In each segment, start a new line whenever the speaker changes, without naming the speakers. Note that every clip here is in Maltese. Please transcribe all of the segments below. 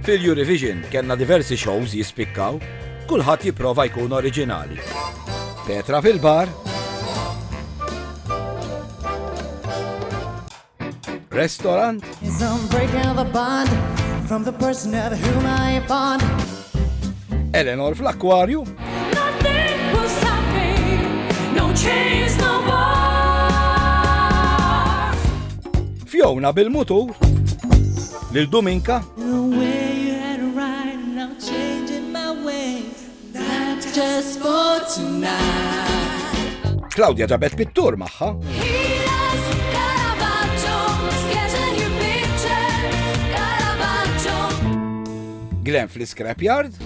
Fil-Eurovision kellna diversi shows jispikkaw, kulħadd jipprova jkun oriġinali. Petra fil-bar, restaurant, Eleanor fl-akkwarju, Fiona bil-mutur, lil Dominka, Claudia ġabet pittur magħha, Glenn fl-scrapyard,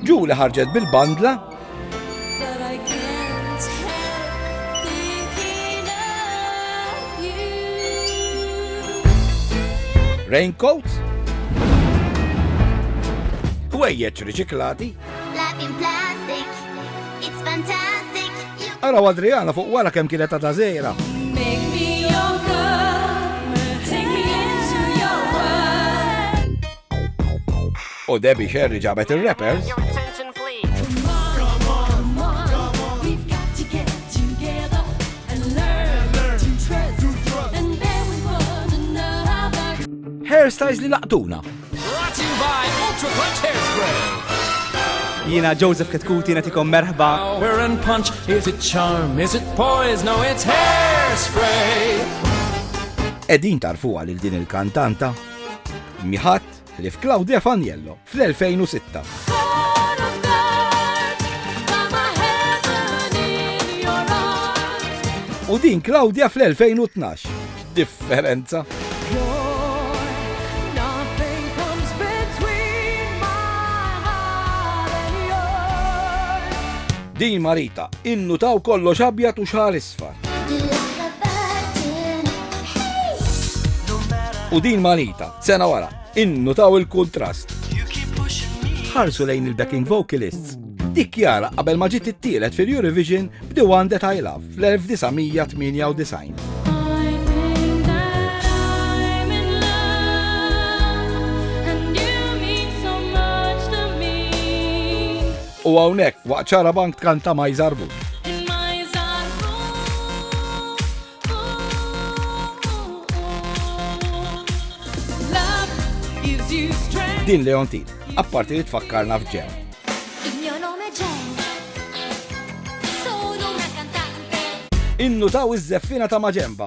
Julie ħarġet bil-bandla, raincoats, Wejjeċ riċiklati, Araw Adriana fuq wara kemm kienet ta' żejra. U Debbie Sherry ġabet ir-rappers, hairstyles li laqtuna.
Jiena Joseph Katkuti nagħtikom merħba.
Power and punch, is it charm, is it poise, no it's hairspray.
Edin tarfuha lil din il-kantanta, miħat li f'Claudia Faniello fl-2006. U din Claudia fl-2012. Differenza. Din Marita, innutaw kollox abjad u xahar isfar. U din Marita, sena wara, innutaw il-kontrast. Ħarsu lejn il-backing vocalists. Dik Jara qabel ma ġiet ittielet fil-Eurovision b'The One That I Love fl-1998. U hawnhekk waqt ċara bank tkanta ma jżarbu. Din Leontin, apparti li tfakkarna f'Ġem. Innutaw iż-żeffina ta' Maġemba,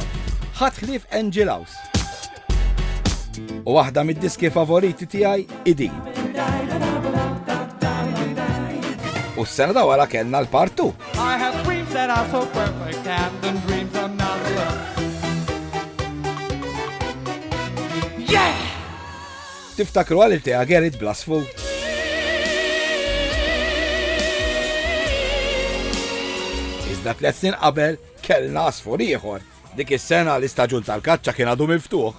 ħadd ħlief Angel House. U waħda mid-diski favoriti tiegħi idin. U s-sena da wara kellna l-partu.
I have dreams that are so perfect and then dreams are not love. Yeah!
Tiftakru għal il-teja Gerrit Blasfu. Iżda 3 snin qabel kellna asfur ieħor. Dik is-sena l-istaġun tal-kaċċa kien għadu miftuħ.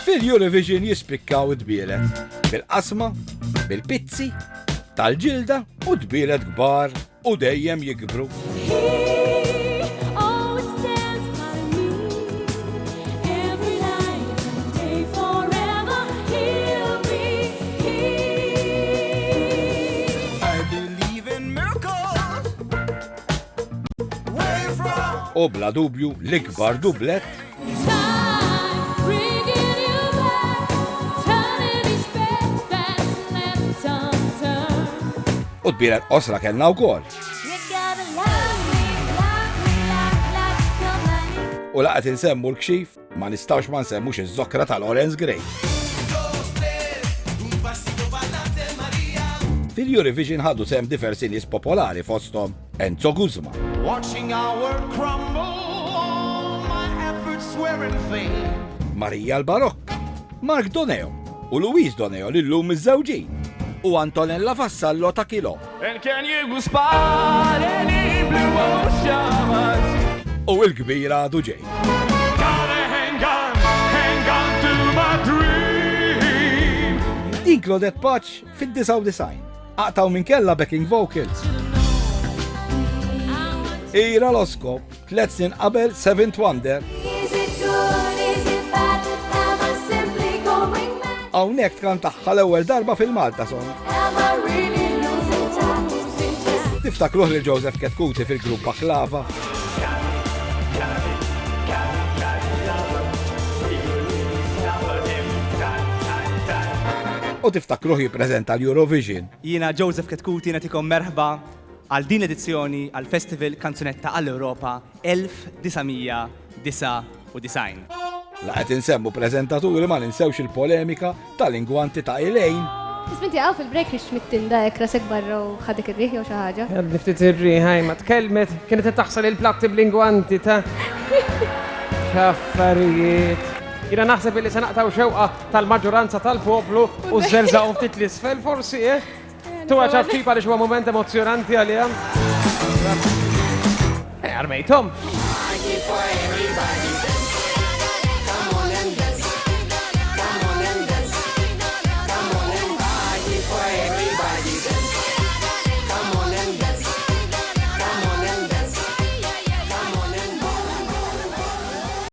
Fil-Eurovision jispikkaw id-bielet. Bil-qasma, bil-pizzi, tal-ġilda u dbielet kbar u dejjem jikbru. U bla dubju l-ikbar dublet u dbielet osra kellna wkoll. U laqgħet insemmu l-kxif ma nistgħux ma nsemmux iż-żokra tal-Orange Grey. Fil-Eurovision ħadu sem diversi nies popolari fosthom Enzo Guzma.
Watching our world crumble, all my efforts were in vain.
Marija L-Barokk, Mark Doneo u Luis Doneo li llum iż-żewġin u Antonella Vassallo ta' Kilo.
And can you spot any blue oceans?
U l-kbira għadu ġej.
Gotta hang on to my dream.
Din Claudette Patch fid-99 aqtaw minn kella backing vocals. Ira Loskop 3 snin qabel Seventh Wonder.
Is it good? Is it bad? Am I simply going mad?
Hawnhekk kantaħħa l-ewwel darba fil-Malta song.
Am I really losing time?
Tiftakruh lil Joseph Ketkuti fil-grupp Baklava. U tiftakruh jippreżenta l-Eurovision.
Jiena Joseph Ketkuti natikom merħba għal din l-edizzjoni għal Festival Kanzunetta għall-Europa 1999.
Laqet insemmu preżentaturi ma ninsewx il-polemika tal-ingwanti ta' Elaine.
Isminti għaw fil-break rix mittinda jek rasek barra u xadik il-riħi u xaħġa.
Għal niftit il-riħaj ma tkelmet, kienet taħsal il-platti bl-ingwanti ta' xaffarijiet. Jina naħseb li se naqtaw xewqa tal-maġġoranza tal-poplu u z-żerza u ftit l-isfel forsi, Tuwa ċabċipa li xwa moment emozjonanti għalija. Armejtom.